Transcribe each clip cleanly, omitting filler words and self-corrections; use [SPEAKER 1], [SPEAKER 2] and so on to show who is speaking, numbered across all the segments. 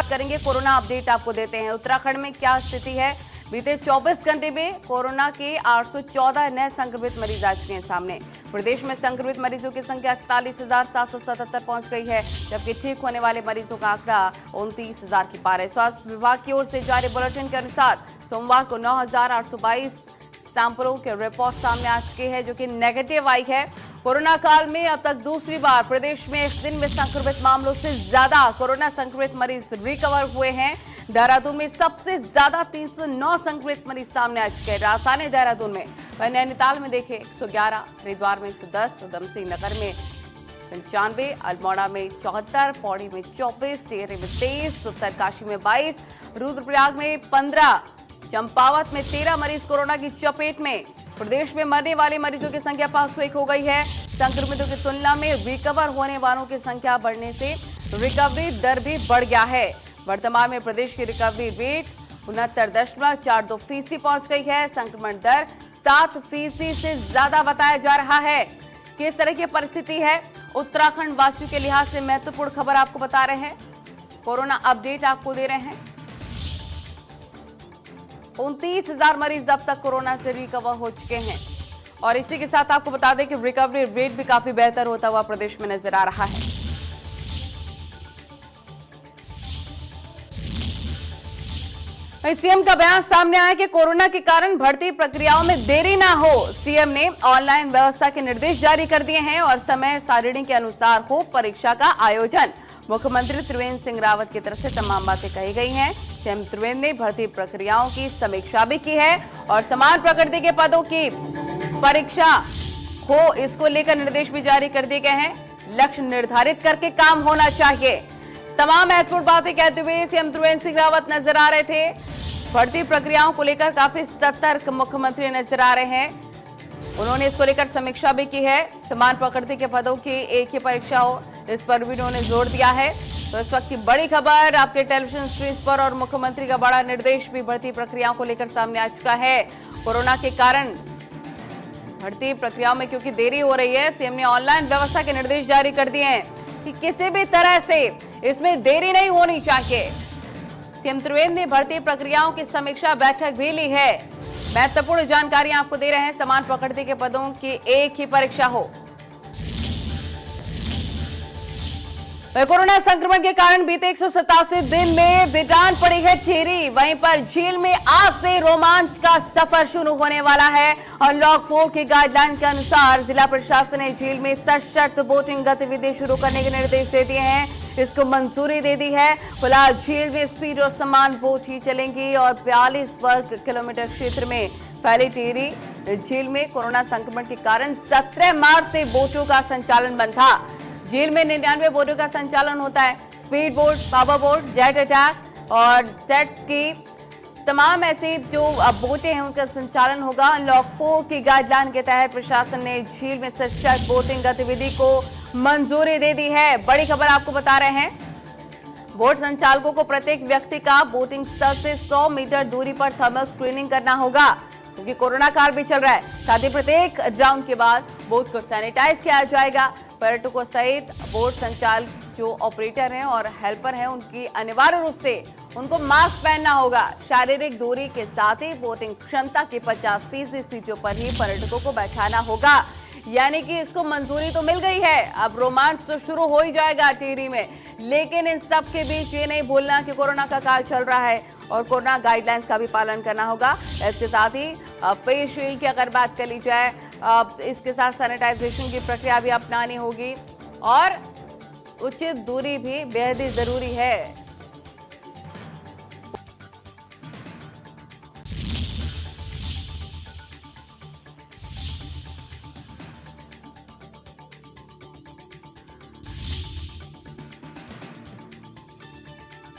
[SPEAKER 1] करेंगे corona update आपको देते हैं। उत्तराखंड में क्या स्थिति है? बीते 24 घंटे में कोरोना के 814 नए संक्रमित मरीज आ चुके हैं सामने। प्रदेश में संक्रमित मरीजों की संख्या 41,777 पहुंच गई है, जबकि ठीक होने वाले मरीजों का आंकड़ा 29,000 की पार है। स्वास्थ्य विभाग की ओर से जारी बुलेटिन के अनुसार सोमवार को 9,822 सैंपलों के रिपोर्ट सामने आ चुके हैं, जो कि नेगेटिव आई है। कोरोना काल में अब तक दूसरी बार प्रदेश में एक दिन में संक्रमित मामलों से ज्यादा कोरोना संक्रमित मरीज रिकवर हुए हैं। देहरादून में सबसे ज्यादा 309 संक्रमित मरीज सामने आ चुके हैं। राजधानी देहरादून में, नैनीताल में देखे 111, हरिद्वार में 110, उधमसिंह नगर में 95, अल्मोड़ा में 74, पौड़ी में 24, टिहरी में 23, उत्तरकाशी में 22, रुद्रप्रयाग में 15, चंपावत में 13 मरीज कोरोना की चपेट में। प्रदेश में मरने वाले मरीजों की संख्या 501 हो गई है। संक्रमितों की तुलना में रिकवर होने वालों की संख्या बढ़ने से रिकवरी दर भी बढ़ गया है। वर्तमान में प्रदेश की रिकवरी रेट 69.42% पहुंच गई है। संक्रमण दर 7% से ज्यादा बताया जा रहा है। किस तरह की परिस्थिति है उत्तराखंड वासियों के लिहाज से महत्वपूर्ण खबर आपको बता रहे हैं। कोरोना अपडेट आपको दे रहे हैं। 29,000 मरीज अब तक कोरोना से रिकवर हो चुके हैं और इसी के साथ आपको बता दें कि रिकवरी रेट भी काफी बेहतर होता हुआ प्रदेश में नजर आ रहा है। सीएम का बयान सामने आया कि कोरोना के कारण भर्ती प्रक्रियाओं में देरी ना हो। सीएम ने ऑनलाइन व्यवस्था के निर्देश जारी कर दिए हैं और समय सारिणी के अनुसार हो परीक्षा का आयोजन। मुख्यमंत्री त्रिवेंद्र सिंह रावत की तरफ से तमाम बातें कही गई हैं। सीएम त्रिवेंद्र ने भर्ती प्रक्रियाओं की समीक्षा भी की है और समान प्रकृति के पदों की परीक्षा हो, इसको लेकर निर्देश भी जारी कर दिए गए हैं। लक्ष्य निर्धारित करके काम होना चाहिए। तमाम महत्वपूर्ण बातें कहते हुए सीएम त्रिवेंद्र सिंह रावत नजर आ रहे थे। भर्ती प्रक्रियाओं को लेकर काफी सतर्क मुख्यमंत्री नजर आ रहे हैं। उन्होंने इसको लेकर समीक्षा भी की है। समान प्रकृति के पदों की एक ही परीक्षा हो, इस पर भी उन्होंने जोर दिया है। तो इस वक्त की बड़ी खबर आपके टेलीविजन स्क्रीन पर और मुख्यमंत्री का बड़ा निर्देश भी भर्ती प्रक्रियाओं को लेकर सामने आ चुका है। कोरोना के कारण भर्ती प्रक्रियाओं में क्योंकि देरी हो रही है, सीएम ने ऑनलाइन व्यवस्था के निर्देश जारी कर दिए हैं कि किसी भी तरह से इसमें देरी नहीं होनी चाहिए। सीएम त्रिवेंद्र ने भर्ती प्रक्रियाओं की समीक्षा बैठक भी ली है। महत्वपूर्ण जानकारी आपको दे रहे हैं। समान प्रकृति के पदों की एक ही परीक्षा हो। कोरोना संक्रमण के कारण बीते 187 दिन में वीरान पड़ी है टिहरी। वहीं पर झील में आज से रोमांच का सफर शुरू होने वाला है। अनलॉक 4 की गाइडलाइन के अनुसार जिला प्रशासन ने झील में सशर्त बोटिंग गतिविधि शुरू करने के निर्देश दे दिए हैं। इसको मंजूरी दे दी है। फिलहाल झील में स्पीड और समान बोट ही चलेंगी और 42 वर्ग किलोमीटर क्षेत्र में फैली टिहरी झील में कोरोना संक्रमण के कारण 17 मार्च से बोटों का संचालन बंद था। झील में 99 बोटों का संचालन होता है। Speed boat, power boat, jet attack और जेट्स की तमाम ऐसी जो बोटें हैं उनका संचालन होगा। अनलॉक 4 की गाइडलाइन के तहत प्रशासन ने झील में सशर्त बोटिंग गतिविधि को मंजूरी दे दी है। बड़ी खबर आपको बता रहे हैं। बोट संचालकों को प्रत्येक व्यक्ति का बोटिंग स्थल से 100 मीटर दूरी पर थर्मल स्क्रीनिंग करना होगा, क्योंकि कोरोना काल भी चल रहा है। साथ ही प्रत्येक राउंड के बाद बोट को सैनिटाइज किया जाएगा। पर्यटकों सहित बोट संचालक जो ऑपरेटर हैं और हेल्पर हैं, उनकी अनिवार्य रूप से उनको मास्क पहनना होगा। शारीरिक दूरी के साथ ही बोटिंग क्षमता की 50% सीटों पर ही पर्यटकों को बैठाना होगा। यानी कि इसको मंजूरी तो मिल गई है। अब रोमांच तो शुरू हो ही जाएगा टिहरी में, लेकिन इन सब के बीच ये नहीं भूलना कि कोरोना का काल चल रहा है और कोरोना गाइडलाइंस का भी पालन करना होगा। इसके साथ ही फेस शील्ड की अगर बात कर ली जाए, इसके साथ सैनिटाइजेशन की प्रक्रिया भी अपनानी होगी और उचित दूरी भी बेहद ही जरूरी है।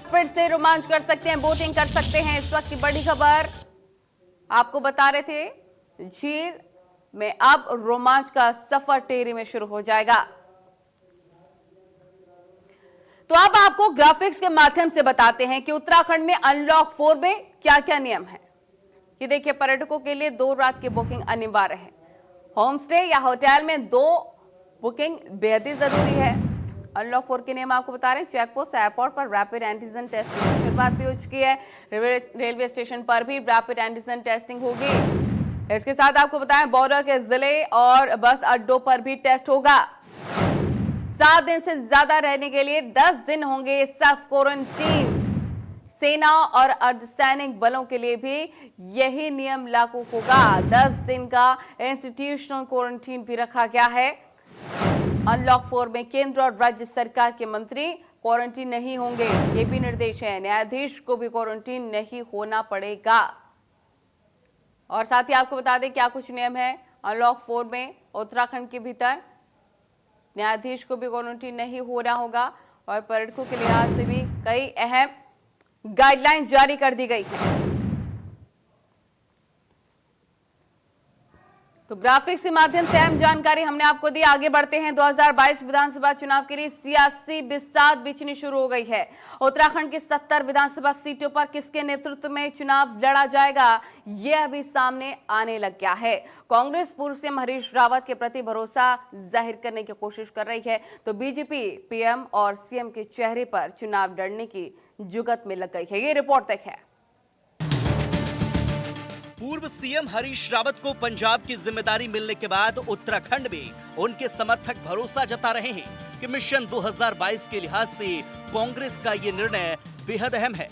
[SPEAKER 1] फिर से रोमांच कर सकते हैं, बोटिंग कर सकते हैं। इस वक्त की बड़ी खबर आपको बता रहे थे, झील में अब रोमांच का सफर टिहरी में शुरू हो जाएगा। तो अब आपको ग्राफिक्स के माध्यम से बताते हैं कि उत्तराखंड में अनलॉक 4 में क्या क्या नियम है। ये देखिए, पर्यटकों के लिए 2 रात की बुकिंग अनिवार्य है। होम स्टे या होटल में 2 बुकिंग बेहद ही जरूरी है। अनलॉक 4 के नियम आपको बता रहे हैं। चेक पोस्ट, एयरपोर्ट पर रैपिड एंटीजन टेस्टिंग की शुरुआत भी हो चुकी है। रेलवे स्टेशन पर भी रैपिड एंटीजन टेस्टिंग होगी। इसके साथ आपको बताएं बॉर्डर के जिले और बस अड्डों पर भी टेस्ट होगा। 7 दिन से ज्यादा रहने के लिए 10 दिन होंगे सेल्फ क्वारंटीन। सेना और अर्धसैनिक बलों के लिए भी यही नियम लागू होगा। 10 दिन का इंस्टीट्यूशनल क्वारंटीन भी रखा गया है। अनलॉक 4 में केंद्र और राज्य सरकार के मंत्री क्वारंटीन नहीं होंगे, ये भी निर्देश है। न्यायाधीश को भी क्वारंटीन नहीं होना पड़ेगा। और साथ ही आपको बता दें क्या कुछ नियम है अनलॉक 4 में। उत्तराखंड के भीतर न्यायाधीश को भी क्वारंटीन नहीं होना होगा और पर्यटकों के लिहाज से भी कई अहम गाइडलाइन जारी कर दी गई है। तो ग्राफिक्स के माध्यम से अहम जानकारी हमने आपको दी। आगे बढ़ते हैं। 2022 विधानसभा चुनाव के लिए सियासी बिसात बिछनी शुरू हो गई है। उत्तराखंड की 70 विधानसभा सीटों पर किसके नेतृत्व में चुनाव लड़ा जाएगा, यह अभी सामने आने लग गया है। कांग्रेस पूर्व सीएम हरीश रावत के प्रति भरोसा जाहिर करने की कोशिश कर रही है, तो बीजेपी पीएम और सीएम के चेहरे पर चुनाव लड़ने की जुगत में लग गई है। ये रिपोर्ट तक है।
[SPEAKER 2] पूर्व सीएम हरीश रावत को पंजाब की जिम्मेदारी मिलने के बाद उत्तराखंड में उनके समर्थक भरोसा जता रहे हैं कि मिशन 2022 के लिहाज से कांग्रेस का ये निर्णय बेहद अहम है।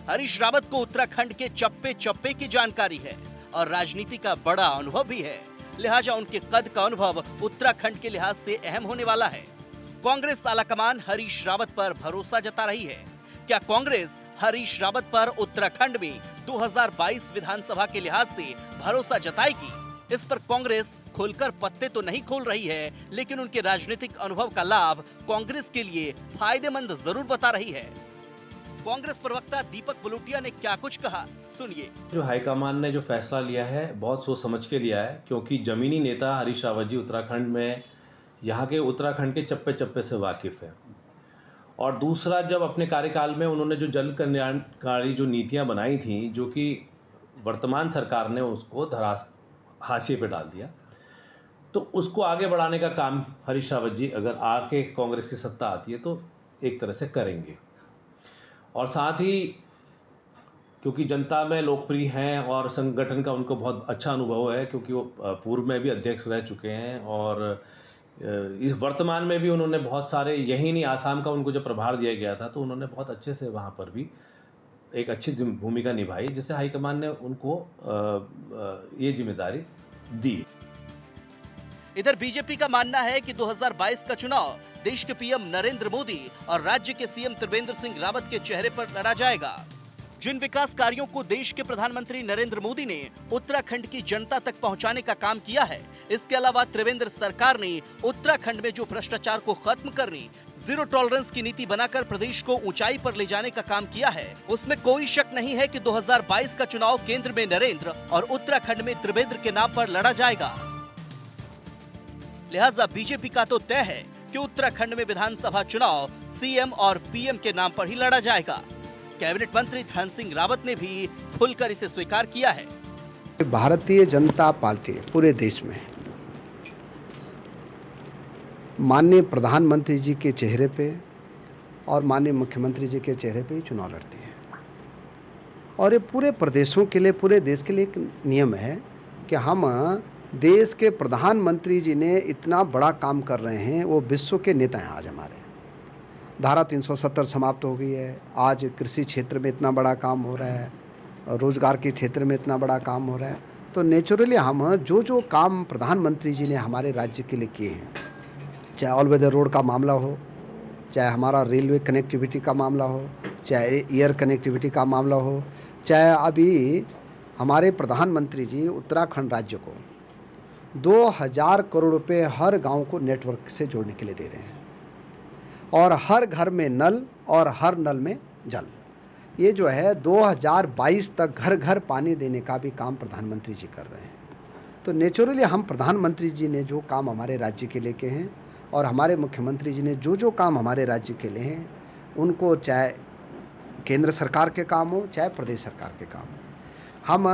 [SPEAKER 2] हरीश रावत को उत्तराखंड के चप्पे चप्पे की जानकारी है और राजनीति का बड़ा अनुभव भी है, लिहाजा उनके कद का अनुभव उत्तराखंड के लिहाज से अहम होने वाला है। कांग्रेस आलाकमान हरीश रावत पर भरोसा जता रही है। क्या कांग्रेस हरीश रावत पर उत्तराखंड में 2022 विधानसभा के लिहाज से भरोसा जताएगी? इस पर कांग्रेस खुलकर पत्ते तो नहीं खोल रही है, लेकिन उनके राजनीतिक अनुभव का लाभ कांग्रेस के लिए फायदेमंद जरूर बता रही है। कांग्रेस प्रवक्ता दीपक बुलुटिया ने क्या कुछ कहा, सुनिए।
[SPEAKER 3] जो हाईकमान ने जो फैसला लिया है बहुत सोच समझ के लिया है, क्योंकि जमीनी नेता हरीश रावत जी उत्तराखंड में यहाँ के उत्तराखंड के चप्पे चप्पे से वाकिफ है। और दूसरा, जब अपने कार्यकाल में उन्होंने जो जल कल्याणकारी जो नीतियां बनाई थी, जो कि वर्तमान सरकार ने उसको हाशिए पे डाल दिया, तो उसको आगे बढ़ाने का काम हरीश रावत जी अगर आके कांग्रेस की सत्ता आती है तो एक तरह से करेंगे। और साथ ही क्योंकि जनता में लोकप्रिय हैं और संगठन का उनको बहुत अच्छा अनुभव है, क्योंकि वो पूर्व में भी अध्यक्ष रह चुके हैं और इस वर्तमान में भी उन्होंने बहुत सारे, यही नहीं आसाम का उनको जो प्रभार दिया गया था तो उन्होंने बहुत अच्छे से वहाँ पर भी एक अच्छी भूमिका निभाई, जिससे हाईकमान ने उनको ये जिम्मेदारी दी।
[SPEAKER 2] इधर बीजेपी का मानना है कि 2022 का चुनाव देश के पीएम नरेंद्र मोदी और राज्य के सीएम त्रिवेंद्र सिंह रावत के चेहरे पर लड़ा जाएगा। जिन विकास कार्यों को देश के प्रधानमंत्री नरेंद्र मोदी ने उत्तराखंड की जनता तक पहुंचाने का काम किया है, इसके अलावा त्रिवेंद्र सरकार ने उत्तराखंड में जो भ्रष्टाचार को खत्म करने, जीरो टॉलरेंस की नीति बनाकर प्रदेश को ऊंचाई पर ले जाने का काम किया है, उसमें कोई शक नहीं है कि 2022 का चुनाव केंद्र में नरेंद्र और उत्तराखंड में त्रिवेंद्र के नाम पर लड़ा जाएगा। लिहाजा बीजेपी का तो तय है कि उत्तराखंड में विधानसभा चुनाव सीएम और पीएम के नाम पर ही लड़ा जाएगा। कैबिनेट मंत्री धन सिंह रावत ने भी खुलकर इसे स्वीकार किया है।
[SPEAKER 4] भारतीय जनता पार्टी पूरे देश में माननीय प्रधानमंत्री जी के चेहरे पे और माननीय मुख्यमंत्री जी के चेहरे पे ही चुनाव लड़ती है। और ये पूरे प्रदेशों के लिए, पूरे देश के लिए एक नियम है कि हम देश के प्रधानमंत्री जी ने इतना बड़ा काम कर रहे हैं, वो विश्व के नेता हैं। आज हमारे धारा 370 समाप्त हो गई है। आज कृषि क्षेत्र में इतना बड़ा काम हो रहा है, रोजगार के क्षेत्र में इतना बड़ा काम हो रहा है, तो नेचुरली हम जो काम प्रधानमंत्री जी ने हमारे राज्य के लिए किए हैं, चाहे ऑल वेदर रोड का मामला हो, चाहे हमारा रेलवे कनेक्टिविटी का मामला हो, चाहे एयर कनेक्टिविटी का मामला हो, चाहे अभी हमारे प्रधानमंत्री जी उत्तराखंड राज्य को 2000 करोड़ रुपए हर गांव को नेटवर्क से जोड़ने के लिए दे रहे हैं, और हर घर में नल और हर नल में जल। ये जो है 2022 तक घर घर पानी देने का भी काम प्रधानमंत्री जी कर रहे हैं। तो नेचुरली हम प्रधानमंत्री जी ने जो काम हमारे राज्य के लिए किए हैं और हमारे मुख्यमंत्री जी ने जो काम हमारे राज्य के लिए हैं, उनको चाहे केंद्र सरकार के काम हो चाहे प्रदेश सरकार के काम हो, हम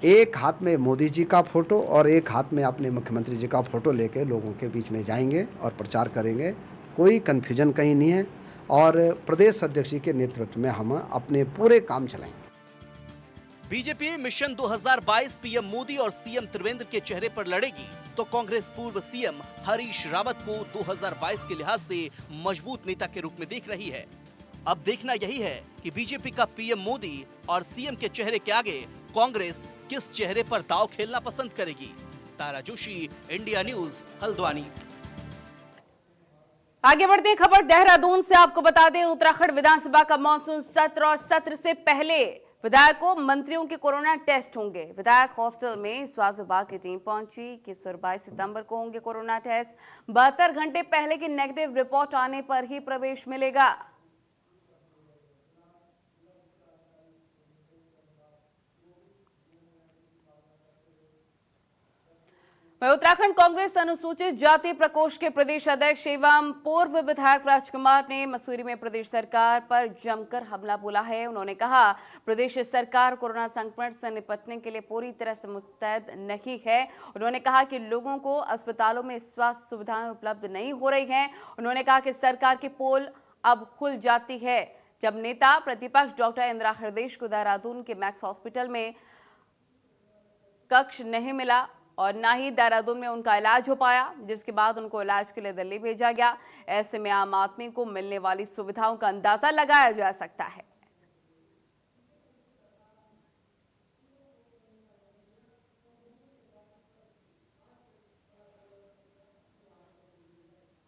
[SPEAKER 4] एक हाथ में मोदी जी का फोटो और एक हाथ में अपने मुख्यमंत्री जी का फोटो लेके लोगों के बीच में जाएंगे और प्रचार करेंगे कोई कन्फ्यूजन कहीं नहीं है और प्रदेश अध्यक्ष जी के नेतृत्व में हम अपने पूरे काम चलाएंगे।
[SPEAKER 2] बीजेपी मिशन 2022 पीएम मोदी और सीएम त्रिवेंद्र के चेहरे पर लड़ेगी तो कांग्रेस पूर्व सीएम हरीश रावत को 2022 के लिहाज से मजबूत नेता के रूप में देख रही है। अब देखना यही है कि बीजेपी का पीएम मोदी और सीएम के चेहरे के आगे कांग्रेस किस चेहरे पर दांव खेलना पसंद करेगी। तारा जोशी, इंडिया न्यूज, हल्द्वानी।
[SPEAKER 1] आगे बढ़ते हैं खबर देहरादून से। आपको बता दें, उत्तराखंड विधानसभा का मानसून सत्र और सत्र से पहले विधायकों मंत्रियों के कोरोना टेस्ट होंगे। विधायक हॉस्टल में स्वास्थ्य विभाग की टीम पहुंची। किशोर 22 सितंबर को होंगे कोरोना टेस्ट। 72 घंटे पहले की नेगेटिव रिपोर्ट आने पर ही प्रवेश मिलेगा। उत्तराखंड कांग्रेस अनुसूचित जाति प्रकोष्ठ के प्रदेश अध्यक्ष एवं पूर्व विधायक राजकुमार ने मसूरी में प्रदेश सरकार पर जमकर हमला बोला है। उन्होंने कहा, प्रदेश सरकार कोरोना संकट से निपटने के लिए पूरी तरह से मुस्तैद नहीं है। उन्होंने कहा कि लोगों को अस्पतालों में स्वास्थ्य सुविधाएं उपलब्ध नहीं हो रही हैं। उन्होंने कहा कि सरकार की पोल अब खुल जाती है जब नेता प्रतिपक्ष डॉक्टर इंदिरा हृदयेश को देहरादून के मैक्स हॉस्पिटल में कक्ष नहीं मिला और ना ही देहरादून में उनका इलाज हो पाया, जिसके बाद उनको इलाज के लिए दिल्ली भेजा गया। ऐसे में आम आदमी को मिलने वाली सुविधाओं का अंदाजा लगाया जा सकता है।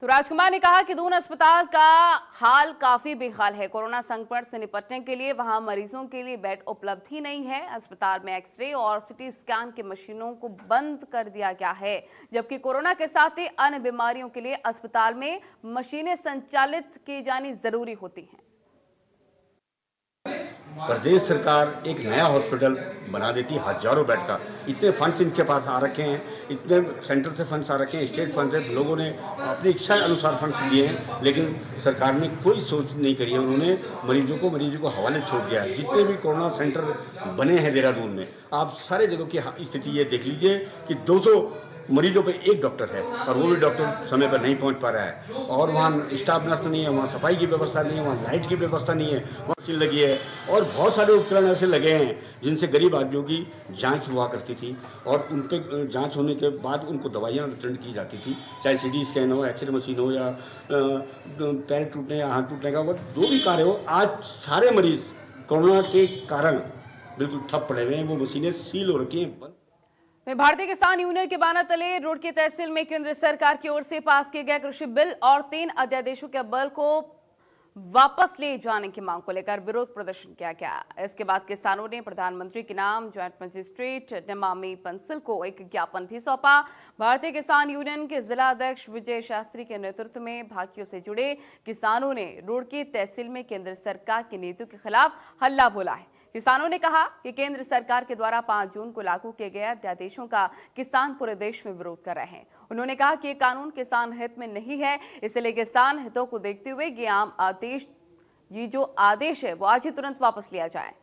[SPEAKER 1] तो राजकुमार ने कहा कि दून अस्पताल का हाल काफी बेहाल है। कोरोना संकट से निपटने के लिए वहां मरीजों के लिए बेड उपलब्ध ही नहीं है। अस्पताल में एक्सरे और सिटी स्कैन की मशीनों को बंद कर दिया गया है, जबकि कोरोना के साथ ही अन्य बीमारियों के लिए अस्पताल में मशीनें संचालित की जानी जरूरी होती हैं।
[SPEAKER 5] प्रदेश सरकार एक नया हॉस्पिटल बना देती, हजारों बेड का। इतने फंड्स इनके पास आ रखे हैं, इतने सेंटर से फंड्स आ रखे हैं, स्टेट फंड से लोगों ने अपनी इच्छा अनुसार फंड्स दिए हैं, लेकिन सरकार ने कोई सोच नहीं करी है। उन्होंने मरीजों को हवाले छोड़ दिया है। जितने भी कोरोना सेंटर बने हैं देहरादून में, आप सारे जगह की स्थिति ये देख लीजिए कि 200 मरीजों पे एक डॉक्टर है और वो भी डॉक्टर समय पर नहीं पहुंच पा रहा है। और वहाँ स्टाफ नर्स नहीं है, वहाँ सफाई की व्यवस्था नहीं है, वहाँ लाइट की व्यवस्था नहीं है, वहाँ मशीन लगी है और बहुत सारे उपकरण ऐसे लगे हैं जिनसे गरीब आदमियों की जांच हुआ करती थी और उन पर जांच होने के बाद उनको दवाइयाँ वितरण की जाती थी, चाहे सिटी स्कैन हो, एक्सरे मशीन हो या पैर टूटने या हाथ टूटने का वो जो भी कार्य हो। आज सारे मरीज कोरोना के कारण बिल्कुल ठप पड़े हुए हैं, वो मशीनें सील हो रखी हैं।
[SPEAKER 1] भारतीय किसान यूनियन के बैनर तले रुड़की तहसील में केंद्र सरकार की ओर से पास किए गए कृषि बिल और 3 अध्यादेशों के बिल को वापस ले जाने की मांग को लेकर विरोध प्रदर्शन किया गया। इसके बाद किसानों ने प्रधानमंत्री के नाम ज्वाइंट मजिस्ट्रेट नमामि पंसिल को एक ज्ञापन भी सौंपा। भारतीय किसान यूनियन के जिला अध्यक्ष विजय शास्त्री के नेतृत्व में भाकियों से जुड़े किसानों ने रुड़की तहसील में केंद्र सरकार की नीतियों के खिलाफ हल्ला बोला है। किसानों ने कहा कि केंद्र सरकार के द्वारा 5 जून को लागू किए गए अध्यादेशों का किसान पूरे देश में विरोध कर रहे हैं। उन्होंने कहा कि ये कानून किसान हित में नहीं है, इसलिए किसान हितों को देखते हुए ये जो आदेश है वो आज ही तुरंत वापस लिया जाए।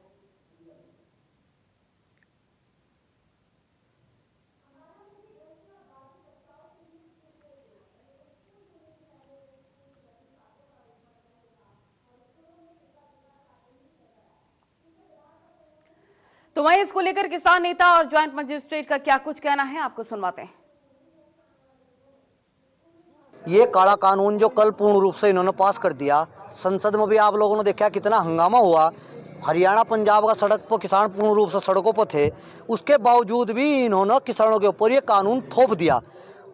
[SPEAKER 1] तो वहीं इसको लेकर किसान नेता और ज्वाइंट मजिस्ट्रेट का क्या कुछ कहना है, आपको सुनवाते हैं।
[SPEAKER 6] ये काला कानून जो कल पूर्ण रूप से इन्होंने पास कर दिया, संसद में भी आप लोगों ने देखा कितना हंगामा हुआ। हरियाणा पंजाब का सड़क पर किसान पूर्ण रूप से सड़कों पर थे, उसके बावजूद भी इन्होंने किसानों के ऊपर ये कानून थोप दिया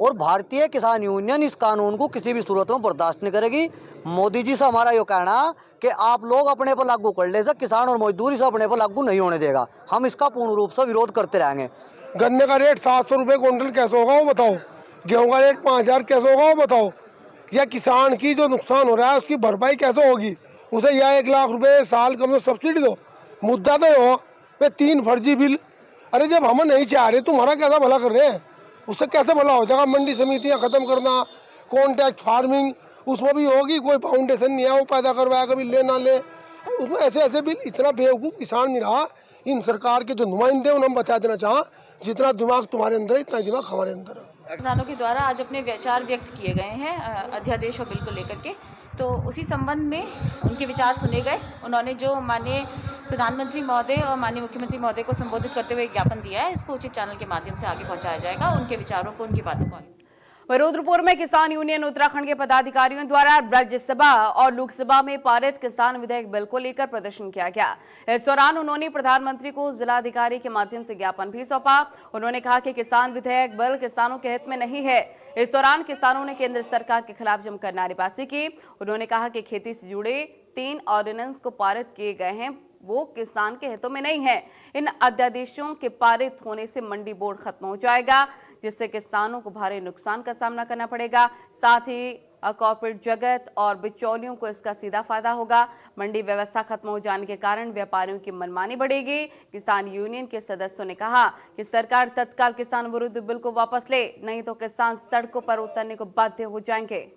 [SPEAKER 6] और भारतीय किसान यूनियन इस कानून को किसी भी सूरत में बर्दाश्त नहीं करेगी। मोदी जी से हमारा ये कहना कि आप लोग अपने पर लागू कर ले, किसान और मजदूर इसे अपने पर लागू नहीं होने देगा। हम इसका पूर्ण रूप से विरोध करते रहेंगे।
[SPEAKER 7] गन्ने का रेट 700 रुपये क्विंटल कैसे होगा वो बताओ, गेहूं का रेट 5000 कैसे होगा वो बताओ, या किसान की जो नुकसान हो रहा है उसकी भरपाई कैसे होगी, उसे या 1 लाख रुपए साल कम से सब्सिडी दो। मुद्दा तो हो वे 3 फर्जी बिल। अरे जब हम नहीं चाह रहे तुम्हारा कैसा भला कर रहे हैं, उससे कैसे भला हो जाएगा। मंडी समितियां खत्म करना, कॉन्ट्रैक्ट फार्मिंग उसमें भी होगी, कोई फाउंडेशन नहीं है वो पैदा करवाया, कभी ले ना ले, उसमें ऐसे ऐसे बिल। इतना बेवकूफ़ किसान नहीं रहा। इन सरकार के जो नुमाइंदे उन्हें हम बता देना चाह, जितना दिमाग तुम्हारे अंदर है इतना दिमाग हमारे अंदर है।
[SPEAKER 8] किसानों के द्वारा आज अपने विचार व्यक्त किए गए हैं अध्यादेश और बिल को लेकर के, तो उसी संबंध में उनके विचार सुने गए। उन्होंने जो माननीय प्रधानमंत्री महोदय और माननीय मुख्यमंत्री महोदय को संबोधित करते हुए ज्ञापन दिया है, इसको उचित चैनल के माध्यम से आगे पहुंचाया जाएगा, उनके विचारों को, उनकी बातों को आगे।
[SPEAKER 1] रुद्रपुर में किसान यूनियन उत्तराखंड के पदाधिकारियों द्वारा राज्यसभा और लोकसभा में पारित किसान विधेयक बिल को लेकर प्रदर्शन किया गया। इस दौरान उन्होंने प्रधानमंत्री को जिलाधिकारी के माध्यम से ज्ञापन भी सौंपा। उन्होंने कहा कि किसान विधेयक बिल किसानों के हित में नहीं है। इस दौरान किसानों ने केंद्र सरकार के खिलाफ जमकर नारेबाजी की। उन्होंने कहा कि खेती से जुड़े 3 ऑर्डिनेंस को पारित किए गए हैं, वो किसान के हितों में नहीं है। इन अध्यादेशों के पारित होने से मंडी बोर्ड खत्म हो जाएगा, जिससे किसानों को भारी नुकसान का सामना करना पड़ेगा। साथ ही कॉर्पोरेट जगत और बिचौलियों को इसका सीधा फायदा होगा। मंडी व्यवस्था खत्म हो जाने के कारण व्यापारियों की मनमानी बढ़ेगी। किसान यूनियन के सदस्यों ने कहा कि सरकार तत्काल किसान विरुद्ध बिल को वापस ले, नहीं तो किसान सड़कों पर उतरने को बाध्य हो जाएंगे।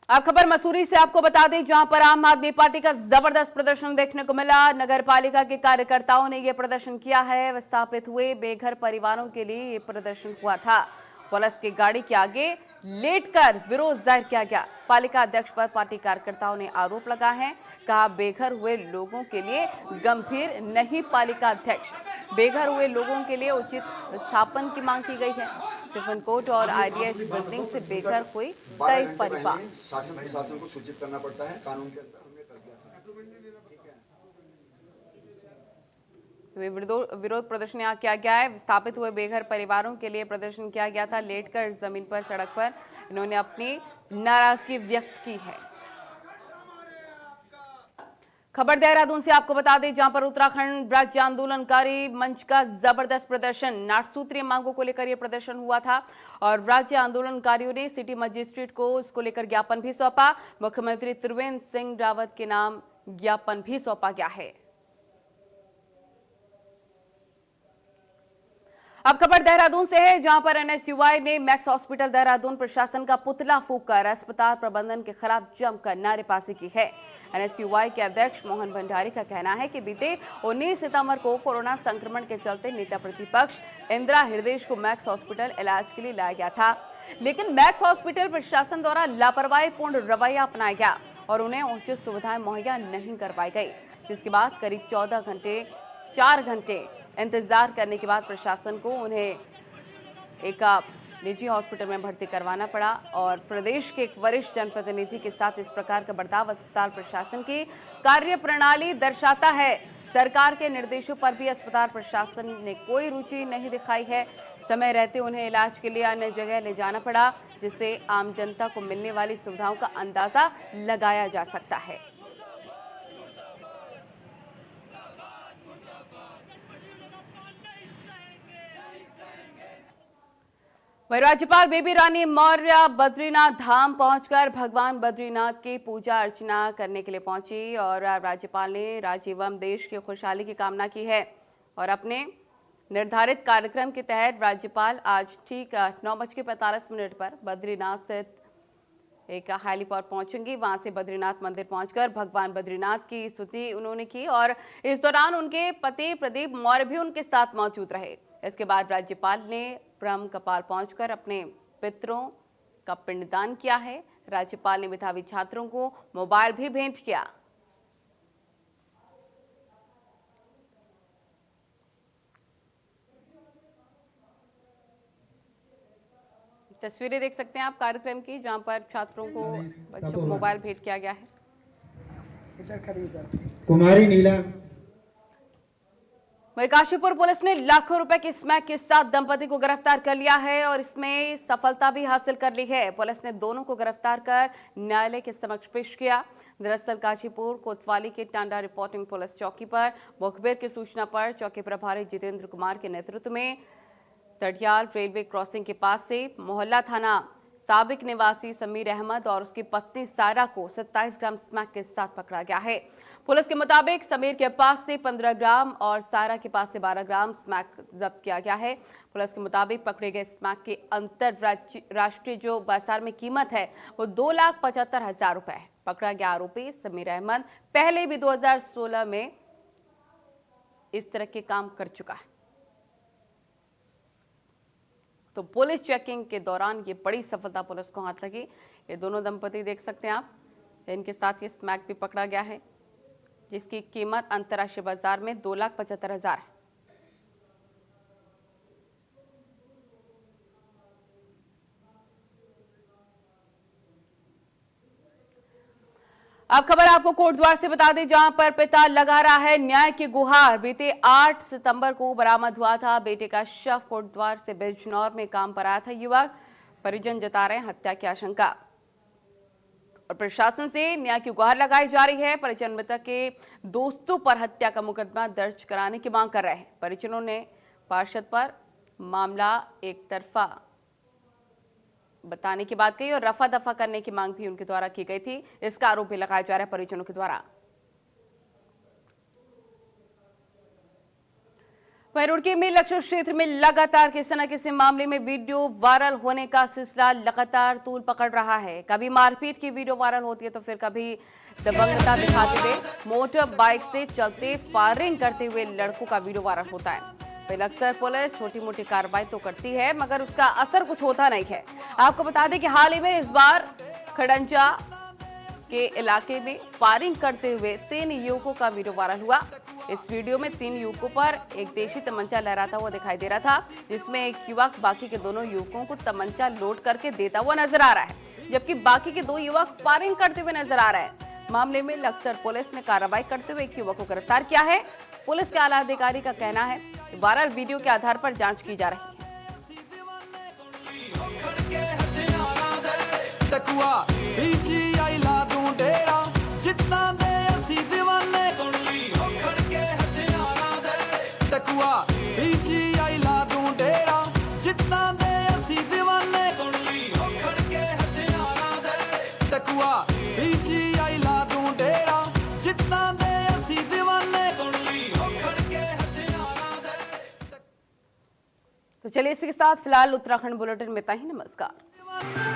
[SPEAKER 1] अब खबर मसूरी से आपको बता दें, जहां पर आम आदमी पार्टी का जबरदस्त प्रदर्शन देखने को मिला। नगर पालिका के कार्यकर्ताओं ने यह प्रदर्शन किया है। विस्थापित हुए बेघर परिवारों के लिए यह प्रदर्शन हुआ था। पुलिस की गाड़ी के आगे लेटकर विरोध जाहिर किया गया। पालिका अध्यक्ष पर पार्टी कार्यकर्ताओं ने आरोप लगाए हैं। कहा बेघर हुए लोगों के लिए गंभीर नहीं। पालिका अध्यक्ष, बेघर हुए लोगों के लिए उचित विस्थापन की मांग की गई है। शिफनकोट और आईडीएच बिल्डिंग से बेघर हुए कई परिवार।
[SPEAKER 9] शासन को सूचित करना पड़ता है, कानून के अंदर हमने कर दिया था।
[SPEAKER 1] विरोध प्रदर्शन यहाँ किया गया है। विस्थापित हुए बेघर परिवारों के लिए प्रदर्शन किया गया था। लेटकर जमीन पर, सड़क पर इन्होंने अपनी नाराजगी व्यक्त की है। खबर देहरादून से आपको बता दें, जहां पर उत्तराखंड राज्य आंदोलनकारी मंच का जबरदस्त प्रदर्शन, 8 सूत्रीय मांगों को लेकर यह प्रदर्शन हुआ था और राज्य आंदोलनकारियों ने सिटी मजिस्ट्रेट को इसको लेकर ज्ञापन भी सौंपा। मुख्यमंत्री त्रिवेंद्र सिंह रावत के नाम ज्ञापन भी सौंपा गया है। अब खबर देहरादून से है, जहां पर एनएसयूआई ने मैक्स हॉस्पिटल देहरादून प्रशासन का पुतला फूंककर अस्पताल प्रबंधन के खिलाफ जमकर नारेबाजी की है। एनएसयूआई के अध्यक्ष मोहन भंडारी का कहना है कि बीते 19 सितंबर को कोरोना संक्रमण के चलते नेता प्रतिपक्ष इंदिरा हृदयेश को मैक्स हॉस्पिटल इलाज के लिए लाया गया था, लेकिन मैक्स हॉस्पिटल प्रशासन द्वारा लापरवाहीपूर्ण रवैया अपनाया गया और उन्हें उचित सुविधाएं मुहैया नहीं करवाई गई, जिसके बाद करीब 4 घंटे इंतजार करने के बाद प्रशासन को उन्हें एक निजी हॉस्पिटल में भर्ती करवाना पड़ा और प्रदेश के एक वरिष्ठ जनप्रतिनिधि के साथ इस प्रकार का बर्ताव अस्पताल प्रशासन की कार्यप्रणाली दर्शाता है। सरकार के निर्देशों पर भी अस्पताल प्रशासन ने कोई रुचि नहीं दिखाई है। समय रहते उन्हें इलाज के लिए अन्य जगह ले जाना पड़ा, जिससे आम जनता को मिलने वाली सुविधाओं का अंदाजा लगाया जा सकता है। वहीं राज्यपाल बेबी रानी मौर्य बद्रीनाथ धाम पहुंचकर भगवान बद्रीनाथ की पूजा अर्चना करने के लिए पहुंची और राज्यपाल ने राज्य एवं देश की खुशहाली की कामना की है और अपने निर्धारित कार्यक्रम के तहत राज्यपाल आज ठीक 9:45 पर बद्रीनाथ स्थित एक हेलीपॉड पहुंचेंगी। वहां से बद्रीनाथ मंदिर पहुंचकर भगवान बद्रीनाथ की स्तुति उन्होंने की और इस दौरान उनके पति प्रदीप मौर्य भी उनके साथ मौजूद रहे। इसके बाद राज्यपाल ने ब्रह्म कपाल पहुंचकर अपने पितरों का पिंडदान किया है। राज्यपाल ने मेधावी छात्रों को मोबाइल भी भेंट किया। तस्वीरें देख सकते हैं आप कार्यक्रम की, जहां पर छात्रों को, बच्चों को मोबाइल भेंट किया गया है।
[SPEAKER 10] कुमारी नीला।
[SPEAKER 1] वहीं काशीपुर पुलिस ने लाखों रुपए की स्मैक के साथ दंपति को गिरफ्तार कर लिया है और इसमें सफलता भी हासिल कर ली है। पुलिस ने दोनों को गिरफ्तार कर न्यायालय के समक्ष पेश किया। दरअसल काशीपुर कोतवाली के टांडा रिपोर्टिंग पुलिस चौकी पर मुखबिर की सूचना पर चौकी प्रभारी जितेंद्र कुमार के नेतृत्व में तड़ियाल रेलवे क्रॉसिंग के पास से मोहल्ला थाना साबिक निवासी समीर अहमद और उसकी पत्नी सारा को 27 ग्राम स्मैक के साथ पकड़ा गया है। पुलिस के मुताबिक समीर के पास से 15 ग्राम और सारा के पास से 12 ग्राम स्मैक जब्त किया गया है। पुलिस के मुताबिक पकड़े गए स्मैक की अंतरराष्ट्रीय जो बाजार में कीमत है वो 2,75,000 रुपए है। पकड़ा गया आरोपी समीर अहमद पहले भी 2016 में इस तरह के काम कर चुका है। तो पुलिस चेकिंग के दौरान ये बड़ी सफलता पुलिस को हाथ लगी। ये दोनों दंपति देख सकते हैं आप, इनके साथ ये स्मैक भी पकड़ा गया है जिसकी कीमत अंतर्राष्ट्रीय बाजार में 2,75,000 है। अब खबर आपको कोटद्वार से बता दें, जहां पर पिता लगा रहा है न्याय की गुहार। बीते 8 सितंबर को बरामद हुआ था बेटे का शव। कोटद्वार से बिजनौर में काम पर आया था युवक। परिजन जता रहे हैं हत्या की आशंका और प्रशासन से न्याय की गुहार लगाई जा रही है। परिजन मृतक के दोस्तों पर हत्या का मुकदमा दर्ज कराने की मांग कर रहे हैं। परिजनों ने पार्षद पर मामला एक तरफा बताने की बात कही और रफा दफा करने की मांग भी उनके द्वारा की गई थी। इसका आरोप भी लगाया जा रहा है परिजनों के द्वारा। वहीं रुड़की में लक्ष्य क्षेत्र में लगातार किसी न किसी मामले में वीडियो वायरल होने का सिलसिला लगातार तूल पकड़ रहा है। कभी मारपीट की वीडियो वायरल होती है तो फिर कभी दबंगता दिखाते हुए मोटर बाइक से चलते फायरिंग करते हुए लड़कों का वीडियो वायरल होता है। अक्सर पुलिस छोटी मोटी कार्रवाई तो करती है मगर उसका असर कुछ होता नहीं है। आपको बता दें कि हाल ही में इस बार खड़ंजा के इलाके में फायरिंग करते हुए 3 युवकों का वीडियो वायरल हुआ। इस वीडियो में 3 युवकों पर एक देशी तमंचा लहराता हुआ दिखाई दे रहा था, जिसमें एक युवक बाकी के दोनों युवकों को तमंचा लोड करके देता हुआ नजर आ रहा है, जबकि बाकी के 2 युवक फायरिंग करते हुए नजर आ रहे हैं। मामले में लक्सर पुलिस ने कार्रवाई करते हुए एक युवक को गिरफ्तार किया है। पुलिस के आला अधिकारी का कहना है कि वायरल वीडियो के आधार पर जांच की जा रही है। तो चलिए इसी के साथ फिलहाल उत्तराखंड बुलेटिन में इतना ही। नमस्कार।